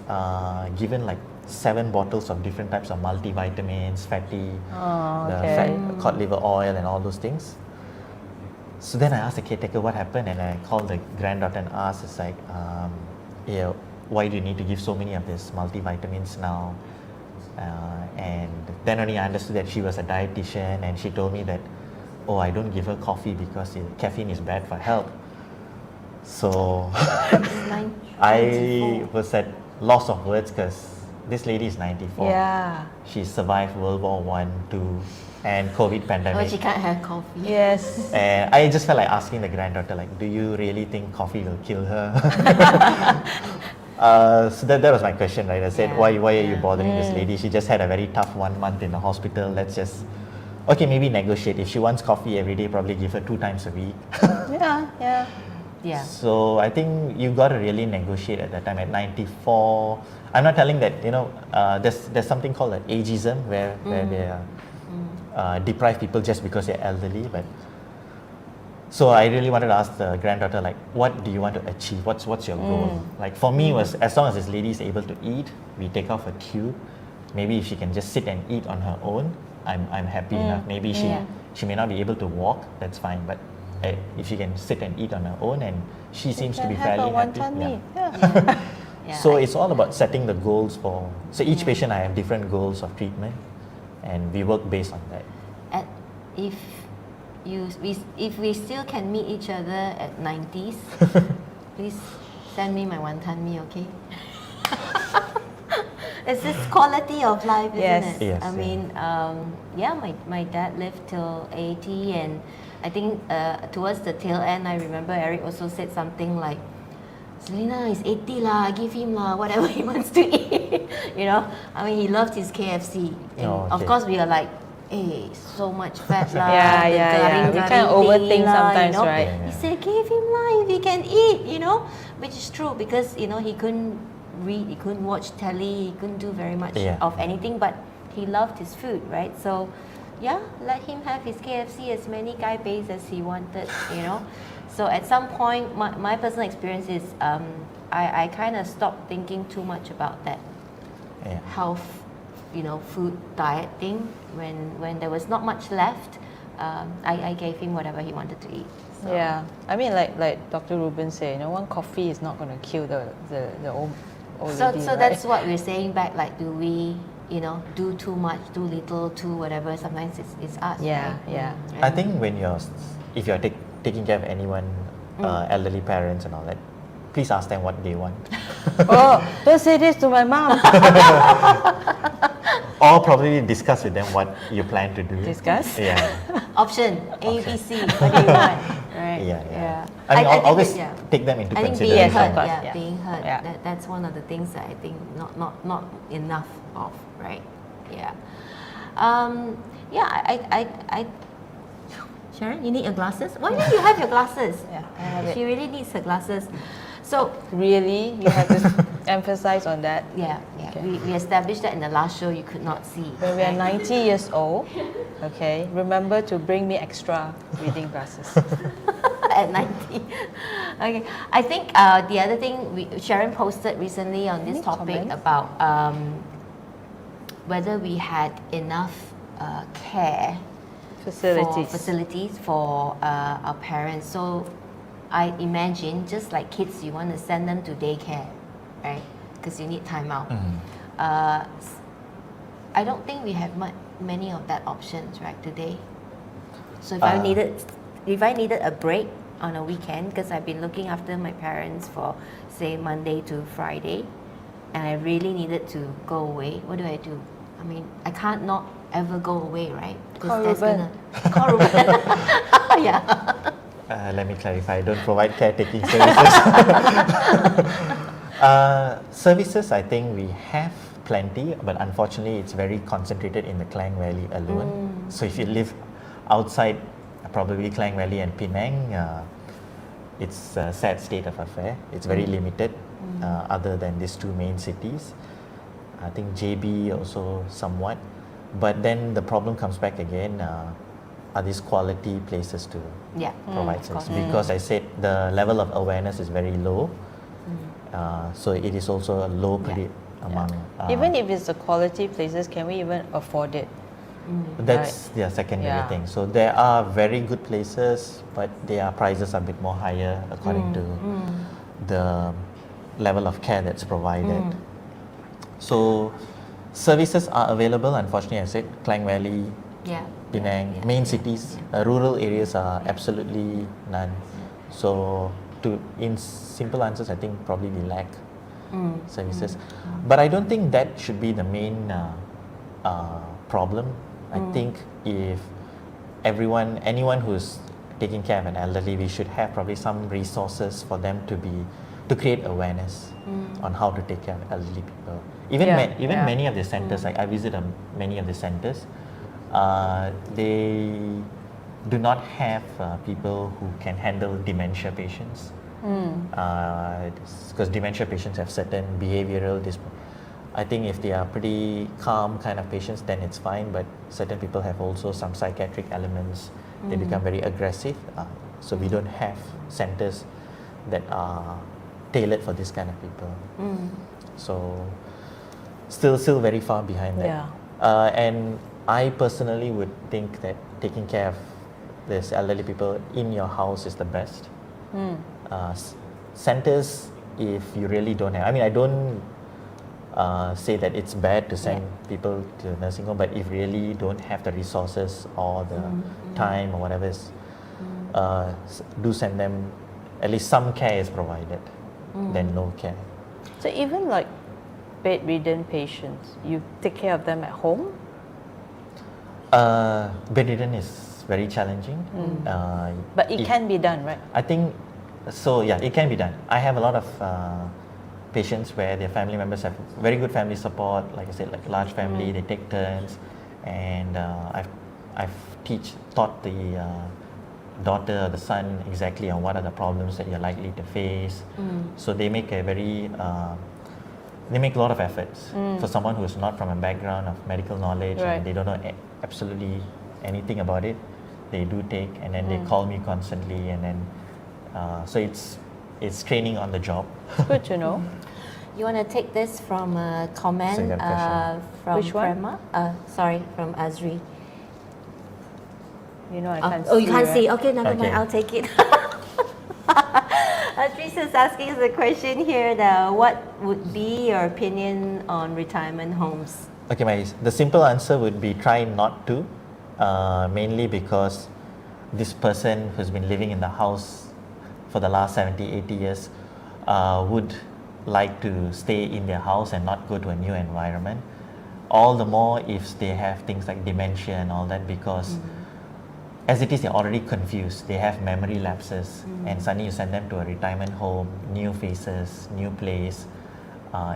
given like 7 bottles of different types of multivitamins, fatty,
Oh,
the
okay.
cod liver oil and all those things. So then I asked the caretaker what happened, and I called the granddaughter and asked, it's like, yeah, why do you need to give so many of these multivitamins now? And then only I understood that she was a dietitian, and she told me that, oh, I don't give her coffee because caffeine is bad for health. So I was at loss of words because this lady is 94.
Yeah.
She survived World War One, Two, and COVID
Oh,
pandemic.
she can't have coffee.
Yes.
And I just felt like asking the granddaughter, like, do you really think coffee will kill her? So that was my question, right? I said,
Yeah,
why are you
yeah.
bothering this lady? She just had a very tough 1 month in the hospital. Let's just, okay, maybe negotiate. If she wants coffee every day, probably give her 2 times a week.
Yeah.
Yeah.
So I think you got to really negotiate at that time. At 94, I'm not telling that, there's something called an ageism where they deprive people just because they're elderly. But so I really wanted to ask the granddaughter, like, what do you want to achieve? What's your goal? Like for me was, as long as this lady is able to eat, we take off a tube. Maybe if she can just sit and eat on her own, I'm happy enough. Maybe she may not be able to walk, that's fine. But if she can sit and eat on her own, and she seems to be fairly happy.
Yeah,
So it's all about setting the goals for. So each patient, I have different goals of treatment, and we work based on that.
If we still can meet each other at 90s, please send me my wanton mee, okay? It's this quality of life, isn't
Yes.
it?
Yes,
I mean, my dad lived till 80, and I think towards the tail end, I remember Eric also said something like, Selena is 80 lah, give him lah, whatever he wants to eat. I mean, he loved his KFC. And of course, we are like, hey, so much fat lah.
Yeah. We can't overthink sometimes, right?
He said, give him lah if he can eat, which is true because, he couldn't read, he couldn't watch telly, he couldn't do very much of anything, but he loved his food, right? So, yeah, let him have his KFC as many gai bays as he wanted, So at some point, my personal experience is I kind of stopped thinking too much about that health, food diet thing. When there was not much left, I gave him whatever he wanted to eat. So.
Yeah, I mean, like Dr. Ruben said, one coffee is not going to kill the old lady,
So
right?
that's what we're saying back. Like, do we, do too much, too little, too whatever? Sometimes it's us.
Yeah,
right?
yeah.
I think if you're taking care of anyone, elderly parents and all that, please ask them what they want.
Oh, don't say this to my mom.
Or probably discuss with them what you plan to do.
Discuss?
Yeah.
Option A, B, C. What do you want? Right?
Yeah. I mean, always take them into
I think
consideration.
being heard,
of course,
being heard.
Yeah.
That's one of the things that I think not enough of, right? Yeah. I Sharon, you need your glasses? Why don't you have your glasses?
Yeah, I have it.
She really needs her glasses. So
Really? You have to emphasize on that.
yeah.
Okay.
We established that in the last show you could not see.
When we are
right?
90 years old, okay, remember to bring me extra reading glasses.
At 90. Okay. I think the other thing Sharon posted recently on this
Any
topic
comments?
about whether we had enough care facilities for our parents. So I imagine just like kids, you want to send them to daycare, right? Because you need time out. I don't think we have many of that options right today. So if I needed a break on a weekend, because I've been looking after my parents for say Monday to Friday, and I really needed to go away, what do? I mean, I can't not ever go away, right?
Call Ruben.
Call Ruben. Yeah.
Let me clarify. I don't provide caretaking services. Services, I think we have plenty, but unfortunately, it's very concentrated in the Klang Valley alone. So if you live outside, probably Klang Valley and Penang, it's a sad state of affair. It's very limited, other than these two main cities. I think JB also somewhat. But then the problem comes back again. Are these quality places to provide service? Because I said the level of awareness is very low. So it is also a low among.
Even if it's a quality places, can we even afford it?
That's their secondary
Yeah.
thing. So there are very good places, but their prices are a bit more higher according to the level of care that's provided. So services are available. Unfortunately, I said Klang Valley,
Yeah.
Penang,
yeah,
main
yeah,
cities,
yeah.
rural areas are absolutely none. So, in simple answers, I think probably we lack services. But I don't think that should be the main problem. I think if anyone who's taking care of an elderly, we should have probably some resources for them to create awareness on how to take care of elderly people. Even
Yeah.
many of the centers, like I visit many of the centers, they do not have people who can handle dementia patients. Because dementia patients have certain behavioral I think if they are pretty calm kind of patients, then it's fine. But certain people have also some psychiatric elements. They become very aggressive. So we don't have centers that are tailored for this kind of people. So still very far behind that.
Yeah.
And I personally would think that taking care of these elderly people in your house is the best. Centers, if you really don't have, I mean, I don't say that it's bad to send people to a nursing home, but if really don't have the resources or the time or whatever, do send them, at least some care is provided, then no care.
So even like bedridden patients, you take care of them at home?
Bedridden is very challenging.
But it can be done, right?
I think so. Yeah, it can be done. I have a lot of patients where their family members have very good family support. Like I said, like large family, they take turns, and I've taught the daughter or the son exactly on what are the problems that you're likely to face. So they make they make a lot of efforts for someone who's not from a background of medical knowledge and they don't know absolutely anything about it. They do take, and then they call me constantly, and then so it's training on the job.
Good to know.
You want to take this from a comment
Second question.
from
Which one?
Prema? Sorry, from Azri.
You know, I can't see.
Oh, you can't
right?
see. Okay, never
Okay.
mind. I'll take it. Azri is asking us a question here. What would be your opinion on retirement homes?
Okay, the simple answer would be try not to, mainly because this person who's been living in the house for the last 70, 80 years would like to stay in their house and not go to a new environment. All the more if they have things like dementia and all that, because as it is, they're already confused. They have memory lapses, and suddenly you send them to a retirement home, new faces, new place.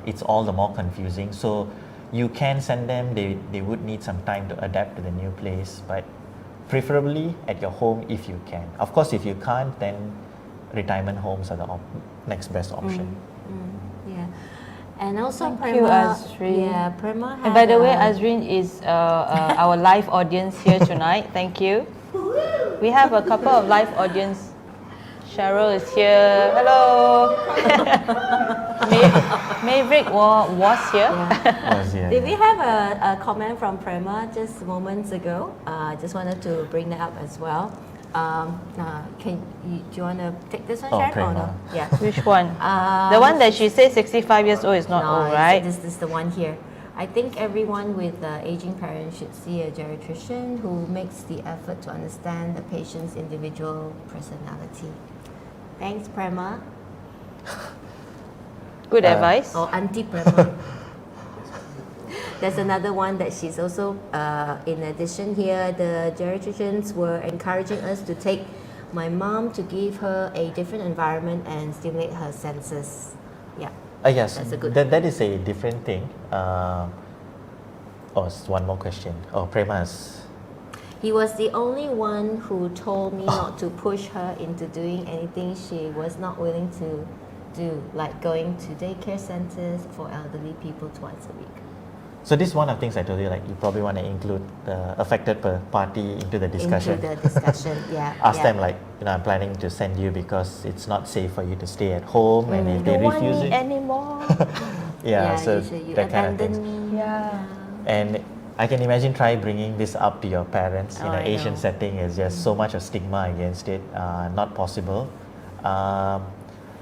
It's all the more confusing. So you can send them, they would need some time to adapt to the new place, but preferably at your home if you can. Of course, if you can't, then retirement homes are the next best option.
Yeah. And also
Thank
Prema,
you, Azri.
Yeah, Prema
And by the way,
had,
Azrin is our live audience here tonight. Thank you. We have a couple of live audience. Cheryl is here. Hello. Maverick was here.
Did we have a comment from Prema just moments ago? I just wanted to bring that up as well. Do you want to take this one,
Oh,
Sharon? Or
Prema.
no? Yeah.
Which one? The one that she says 65 years old is not
No,
old, right?
This is the one here. I think everyone with aging parents should see a geriatrician who makes the effort to understand the patient's individual personality. Thanks, Prema.
Good advice.
Or Auntie Prema. There's another one that she's also, in addition here, the geriatricians were encouraging us to take my mom to give her a different environment and stimulate her senses. Yeah.
Yes,
That's a good
that is a different thing. It's one more question. Prema's.
He was the only one who told me not to push her into doing anything she was not willing to do, like going to daycare centers for elderly people twice a week.
So this is one of the things I told you, like you probably want to include the affected party into the discussion.
Into the discussion, yeah.
Ask
yeah.
them like, I'm planning to send you because it's not safe for you to stay at home, and if they
Don't want
refuse
me
it,
anymore.
so
you
that kind of
abandon
things.
me.
Yeah.
And I can imagine try bringing this up to your parents in
Oh,
an
I
Asian
know.
setting is just so much of stigma against it, not possible. Um,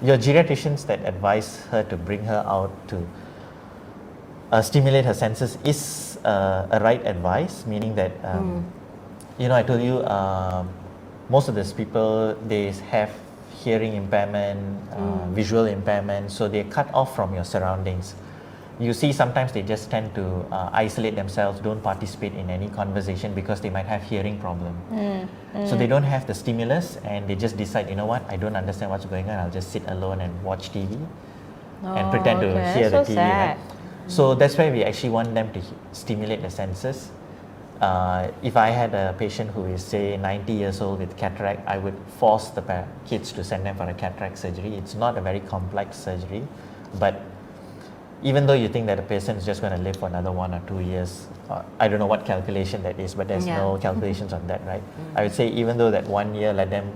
your geriatricians that advise her to bring her out to stimulate her senses is a right advice, meaning that you know I told you most of these people they have hearing impairment, visual impairment, so they're cut off from your surroundings. You see, sometimes they just tend to isolate themselves, don't participate in any conversation because they might have hearing problem. So they don't have the stimulus, and they just decide, you know what, I don't understand what's going on. I'll just sit alone and watch TV and pretend to
okay.
hear
That's
the
so
TV. Right?
sad.
So that's why we actually want them to stimulate the senses. If I had a patient who is say 90 years old with cataract, I would force the kids to send them for a cataract surgery. It's not a very complex surgery, but even though you think that a person is just going to live for another 1 or 2 years, I don't know what calculation that is, but there's
Yeah.
no calculations on that, right? I would say even though that 1 year, let them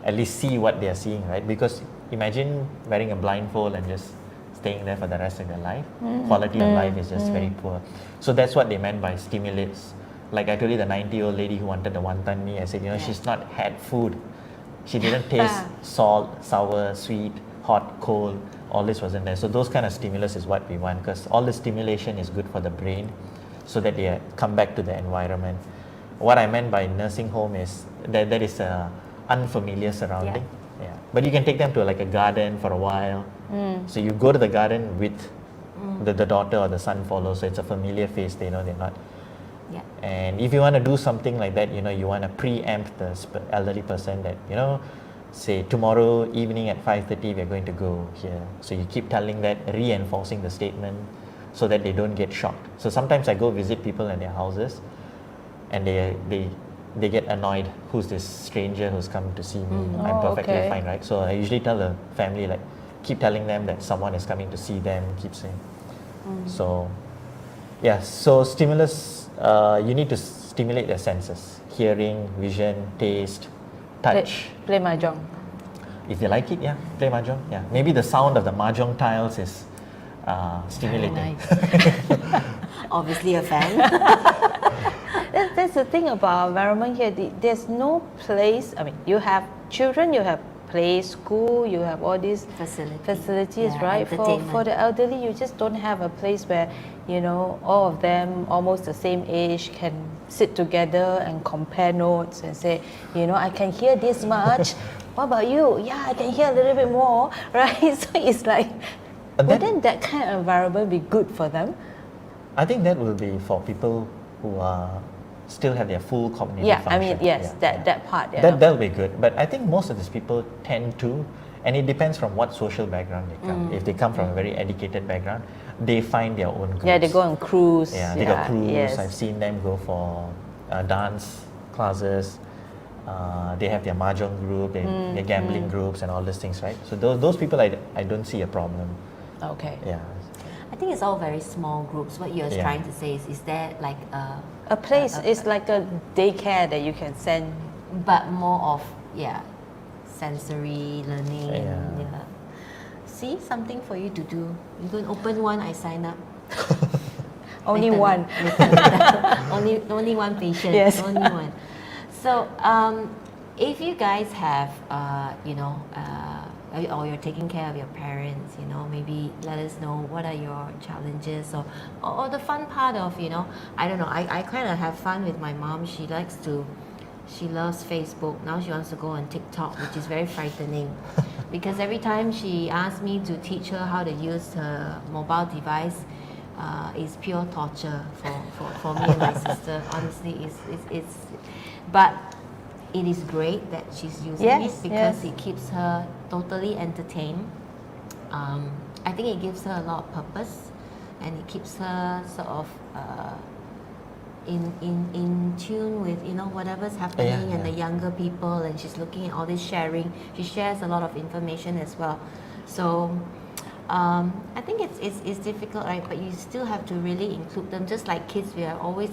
at least see what they are seeing, right? Because imagine wearing a blindfold and just staying there for the rest of their life. Quality of life is just very poor. So that's what they meant by stimulates. Like I told you, the 90-year-old lady who wanted the wonton mee, I said, you know, she's not had food. She didn't taste salt, sour, sweet, hot, cold. All this wasn't there. So those kind of stimulus is what we want, because all the stimulation is good for the brain, so that they come back to the environment. What I meant by nursing home is that there is a unfamiliar surrounding. Yeah. But you can take them to like a garden for a while. So you go to the garden with the daughter or the son follows, so it's a familiar face. They know they're not.
Yeah.
And if you want to do something like that, you know, you want to preempt the elderly person that, you know, say tomorrow evening at 5:30 we're going to go here. So you keep telling that, reinforcing the statement so that they don't get shocked. So sometimes I go visit people in their houses and they get annoyed. Who's this stranger who's come to see me? I'm
Oh,
perfectly
okay.
fine, right? So I usually tell the family, like, keep telling them that someone is coming to see them, keep saying. So yeah, so stimulus, you need to stimulate their senses: hearing, vision, taste, touch.
Play mahjong.
If they like it, yeah, play mahjong. Yeah, maybe the sound of the mahjong tiles is stimulating.
Obviously a fan.
That's the thing about our environment here. There's no place. I mean, you have children, you have play school, you have all these facilities,
Yeah,
right? For
entertainment.
the elderly, you just don't have a place where, you know, all of them almost the same age can sit together and compare notes and say, you know, I can hear this much. What about you? Yeah, I can hear a little bit more, right? So it's like, wouldn't that kind of environment be good for them?
I think that will be for people who are still have their full cognitive
Yeah,
function.
I mean, yes, that part. Yeah.
That'll be good. But I think most of these people tend to, and it depends from what social background they come. If they come from a very educated background, they find their own groups.
Yeah, they go on cruise.
Yeah, they got cruise.
Yes.
I've seen them go for dance classes. They have their mahjong group, their gambling groups, and all these things, right? So those people, I don't see a problem.
Okay.
Yeah.
I think it's all very small groups. What you're
Yeah.
trying to say is there like
A place is like a daycare that you can send.
but more of sensory learning.
Yeah.
Yeah. See, something for you to do. You go and open one, I sign up.
Only
Later,
one.
later. only one patient.
Yes.
Only one. So if you guys have or you're taking care of your parents, you know, maybe let us know what are your challenges or the fun part of, you know, I don't know, I kind of have fun with my mom. She loves Facebook. Now she wants to go on TikTok, which is very frightening because every time she asks me to teach her how to use her mobile device, is pure torture for me and my sister. Honestly, it's but it is great that she's using it because it keeps her totally entertained. I think it gives her a lot of purpose and it keeps her sort of in tune with, you know, whatever's happening and the younger people, and she's looking at all this sharing. She shares a lot of information as well. So I think it's difficult, right? But you still have to really include them. Just like kids, I always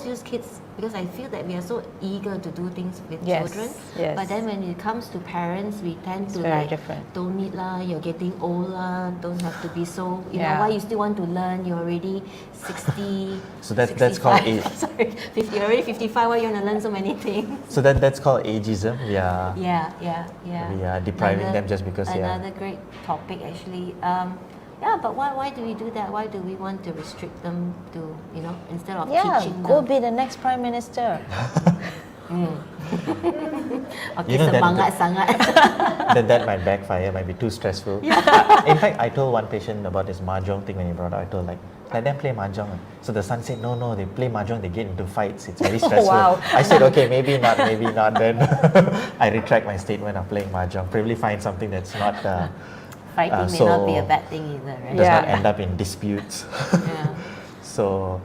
use kids because I feel that we are so eager to do things with
Yes,
children.
yes.
But then when it comes to parents, we tend to
very
like,
different.
don't need lah, you're getting old lah, don't have to be so, you know,
Yeah.
why you still want to learn? You're already 60.
So that's called
65. Sorry, 50. You're already 55. Why you want to learn so many things?
So that's called ageism. Yeah.
Yeah.
We are depriving them just because
another great topic actually. But why do we do that? Why do we want to restrict them to, you know, instead of
Yeah,
teaching
go
them?
be the next prime minister.
Okay,
You know that-
semangat sangat.
that might backfire, might be too stressful. In fact, I told one patient about this mahjong thing when he brought up. I told like, let them play mahjong. So the son said, no, they play mahjong, they get into fights. It's very stressful.
Wow.
I said, okay, maybe not. Then I retract my statement of playing mahjong. Probably find something that's not
Fighting may
so
not be a bad thing either, right?
does not
Yeah.
end up in disputes.
Yeah.
So,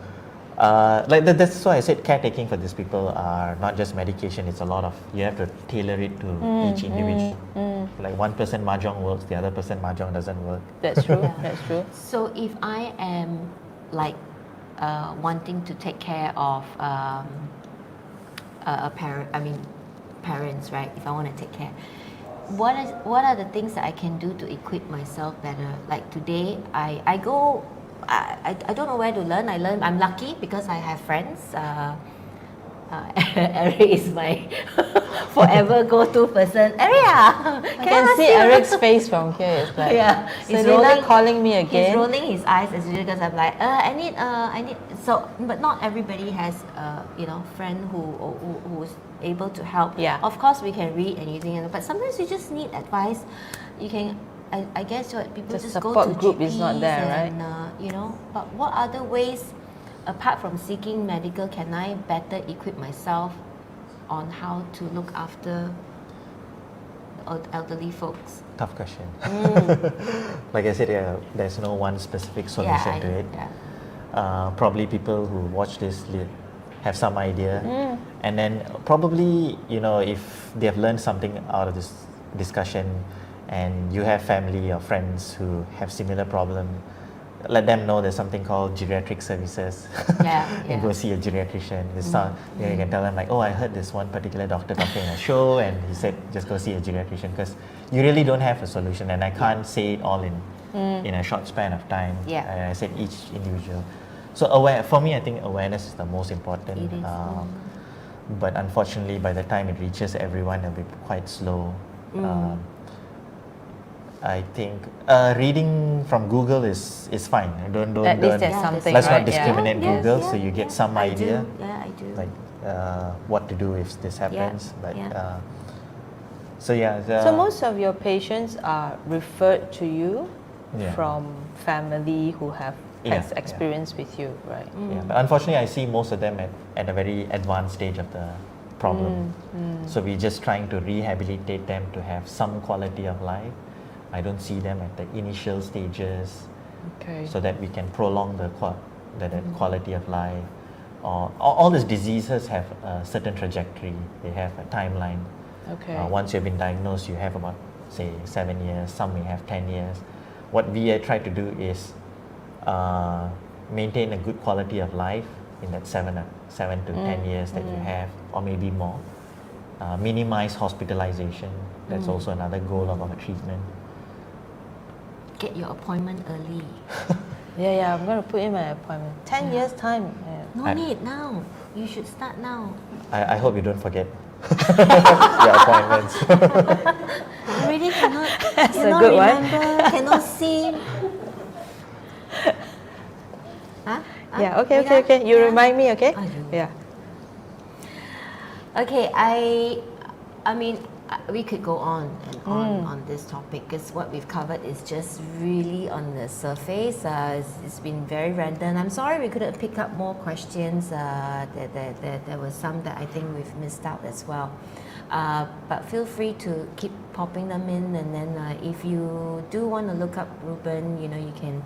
that's why I said caretaking for these people are not just medication. It's a lot of, you have to tailor it to each individual. Like one person mahjong works, the other person mahjong doesn't work.
That's true. That's true.
So if I am like wanting to take care of parents, right? If I want to take care, what are the things that I can do to equip myself better? Like today, I don't know where to learn. I'm lucky because I have friends. Eric is my forever go-to person. Eric,
I can see Eric's face from here. It's like,
yeah,
Selena calling me
He's
again.
rolling his eyes as usual because I'm like, I need. So, but not everybody has, friend who's able to help.
Yeah.
Of course, we can read and using it, but sometimes you just need advice. You can. I guess what people
The
just go
support
to
group is not
GPs
there,
and, but what other ways, apart from seeking medical, can I better equip myself on how to look after elderly folks?
Tough question. Like I said, there's no one specific solution to it. Probably people who watch this have some idea, and then probably, if they have learned something out of this discussion, and you have family or friends who have similar problem, let them know there's something called geriatric services. And go see a geriatrician. You can tell them like, oh, I heard this one particular doctor talking in a show, and he said just go see a geriatrician, because you really don't have a solution, and I can't say it all in a short span of time. I said each individual. So for me, I think awareness is the most important.
It is.
But unfortunately, by the time it reaches everyone, it'll be quite slow. I think reading from Google is fine. Don't
At least there's
Yeah,
something,
let's
right?
not discriminate
Yeah.
Google,
Yes,
so you get some
I
idea,
do. Yeah, I do.
like what to do if this happens. But
yeah.
So most of your patients are referred to you
Yeah.
from family who have
Yeah,
experience with you, right?
Yeah, but unfortunately, I see most of them at a very advanced stage of the problem. So we're just trying to rehabilitate them to have some quality of life. I don't see them at the initial stages,
Okay.
so that we can prolong the quality of life. All these diseases have a certain trajectory. They have a timeline.
Okay.
Once you've been diagnosed, you have about, say, 7 years. Some may have 10 years. What we try to do is maintain a good quality of life in that 7 to 10 years that you have, or maybe more. Minimize hospitalization. That's also another goal of our treatment.
Get your appointment early.
Yeah, I'm going to put in my appointment. 10 years time. Yeah.
No need now. You should start now.
I hope you don't forget your appointments.
You really cannot
a good one.
remember, cannot see.
Yeah, okay. You remind me, okay?
I do.
Yeah.
Okay, I mean, we could go on and on this topic, because what we've covered is just really on the surface. It's been very random. I'm sorry we couldn't pick up more questions. There were some that I think we've missed out as well. But feel free to keep popping them in, and then if you do want to look up Ruben, you can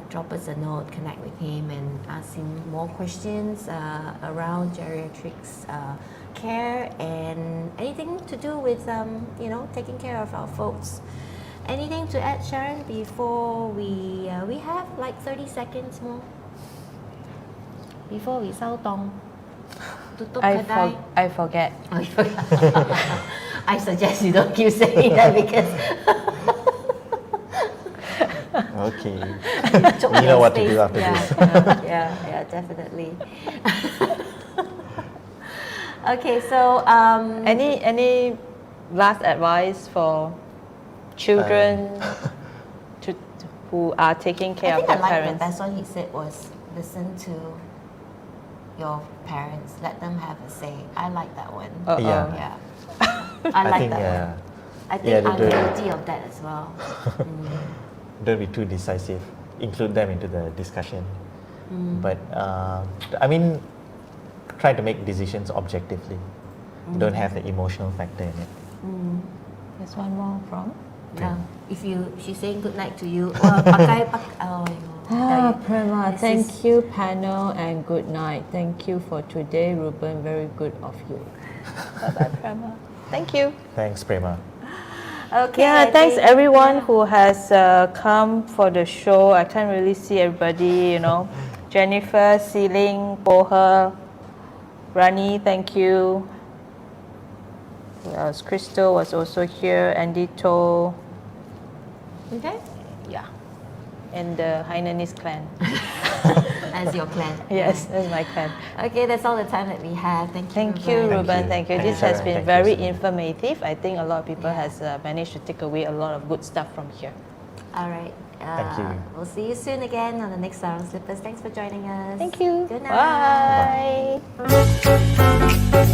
drop us a note, connect with him, and ask him more questions around geriatrics care and anything to do with taking care of our folks. Anything to add, Sharon, before we have like 30 seconds more before we 收檔 tutup kedai.
I forget.
Oh, you forgot. I suggest you don't keep saying that because
Okay.
choke
You know
your
what to do
space.
after
Yeah,
this.
yeah, definitely. Okay, so
Any last advice for children who are taking
I
care
think
of
I
their
like the
parents?
best one he said was listen to your parents, let them have a say. I like that one.
Uh-oh.
Yeah.
Yeah. I like
think,
that one. I think
yeah,
I'm
the-
guilty of that as well.
Don't be too decisive. Include them into the discussion.
Mm.
But I mean, try to make decisions objectively. Don't have the emotional factor in it.
There's one more from.
Yeah. If she's saying good night to you, oh,
Ah, Prema,
This
thank
is-
you panel and good night. Thank you for today, Ruben. Very good of you. Bye bye, Prema. Thank you.
Thanks, Prema.
Okay.
Yeah,
I
thanks
think-
everyone
yeah.
who has come for the show. I can't really see everybody, you know. Jennifer, Sealing, Poha, Rani, thank you. Who else? Crystal was also here. Andy To.
Okay.
Yeah. And the Hainanese clan.
As your clan.
Yes, that's my clan.
Okay, that's all the time that we have. Thank you.
Thank you,
Ruben.
Ruben.
you.
Thank you.
Thank
This
you,
has
Sharon.
been
Thank you
very
so much.
informative. I think a lot of people
Yeah.
has managed to take away a lot of good stuff from here.
All right.
Thank you.
We'll see you soon again on the next Sarang Slippers. Thanks for joining us.
Thank you.
Good night.
Bye.